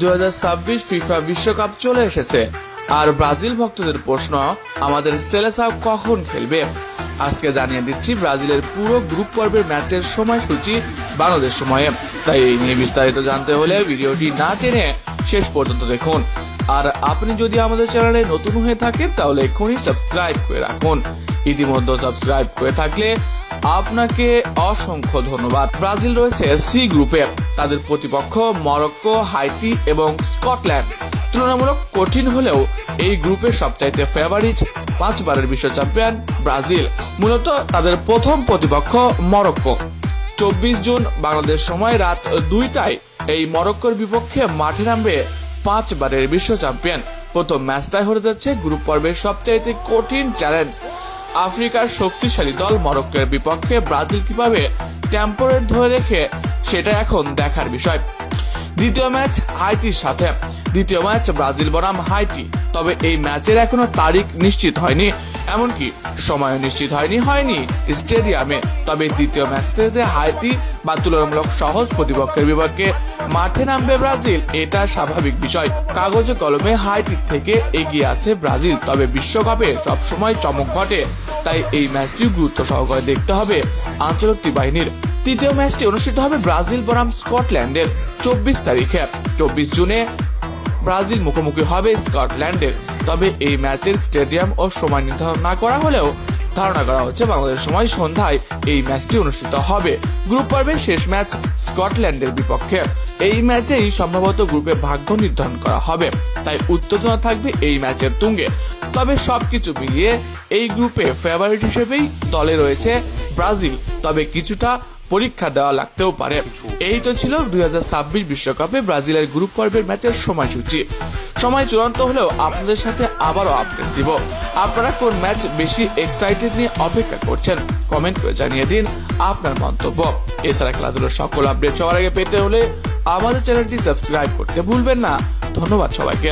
2026 FIFA বিশ্বকাপ চলে এসেছে, আর ব্রাজিল ভক্তদের প্রশ্ন, আমাদের সেলেসাও কখন খেলবে? আজকে জানিয়ে দিচ্ছি ব্রাজিলের পুরো গ্রুপ পর্বের ম্যাচের সময়সূচি বাংলাদেশ সময়ে। তাই এই নিয়ে বিস্তারিত জানতে হলে ভিডিওটি না টেনে শেষ পর্যন্ত দেখুন। আর আপনি যদি আমাদের চ্যানেলে নতুন হয়ে থাকেন তাহলে এখনই সাবস্ক্রাইব করে রাখুন। ইতিমধ্যে সাবস্ক্রাইব করে থাকলে আপনাকে অসংখ্য ধন্যবাদ। ব্রাজিল রয়েছে সি গ্রুপে, তাদের প্রতিপক্ষ মরক্কো, হাইতি এবং স্কটল্যান্ড। তুলনামূলক কঠিন হলেও এই গ্রুপের সবচাইতে ফেভারিট 5 বারের বিশ্ব চ্যাম্পিয়ন ব্রাজিল। মূলত তাদের প্রথম প্রতিপক্ষ মরক্কো। 24 জুন বাংলাদেশ সময় রাত 2টায় এই মরক্কোর বিপক্ষে মাঠে নামবে 5 বারের বিশ্ব চ্যাম্পিয়ন। প্রথম ম্যাচটাই হতে যাচ্ছে গ্রুপ পর্বের সবচাইতে কঠিন চ্যালেঞ্জ। আফ্রিকার শক্তিশালী দল মরক্কোর বিপক্ষে ব্রাজিল কিভাবে টেম্পোরেট ধরে রেখে সেটা এখন দেখার বিষয়। দ্বিতীয় ম্যাচ হাইতির সাথে। দ্বিতীয় ম্যাচ ব্রাজিল বনাম হাইতি, তবে এই ম্যাচের এখনো তারিখ নিশ্চিত হয়নি, এমনকি সময় নিশ্চিত হয়নি স্টেডিয়ামে। তবে দ্বিতীয় ম্যাচ থেকে হাইতি বা তুলনামূলক সহজ প্রতিপক্ষের বিপক্ষে মাঠে নামবে ব্রাজিল, এটা স্বাভাবিক বিষয়। কাগজে কলমে হাইতির থেকে এগিয়ে আছে ব্রাজিল, তবে বিশ্বকাপে সবসময় চমক ঘটে, তাই এই ম্যাচটি গুরুত্ব সহকারে দেখতে হবে আন্তর্জাতিক বাহিনীর। তৃতীয় ম্যাচটি অনুষ্ঠিত হবে ব্রাজিল বনাম স্কটল্যান্ডের 24 তারিখে। 24 জুনে ব্রাজিল মুখোমুখি হবে স্কটল্যান্ডের। তবে এই ম্যাচের স্টেডিয়াম ও সময় নির্ধারণ না করা হলেও ধারণা করা হচ্ছে বাংলাদেশ সময় সন্ধ্যায় এই ম্যাচটি অনুষ্ঠিত হবে। গ্রুপ পর্বের শেষ ম্যাচ স্কটল্যান্ডের বিপক্ষে। এই ম্যাচেই সম্ভবত গ্রুপে ভাগ্য নির্ধারণ করা হবে, তাই উত্তেজনা থাকবে এই ম্যাচের তুঙ্গে। তবে সবকিছু মিলিয়ে এই গ্রুপে ফেভারিট হিসেবেই দলে রয়েছে ব্রাজিল, তবে কিছুটা পরীক্ষা দেওয়া লাগতেও পারে। এই তো ছিল 2026 বিশ্বকাপে ব্রাজিলের গ্রুপ পর্বের ম্যাচের সময়সূচি। সময় চূড়ান্ত হলেও আপনাদের সাথে আবারও আপডেট দিব। আপনারা কোন ম্যাচ বেশি এক্সাইটেড নিয়ে অপেক্ষা করছেন কমেন্ট করে জানিয়ে দিন আপনার মন্তব্য। এছাড়া খেলাধুলার সকল আপডেট সবার আগে পেতে হলে আমাদের চ্যানেলটি সাবস্ক্রাইব করতে ভুলবেন না। ধন্যবাদ সবাইকে।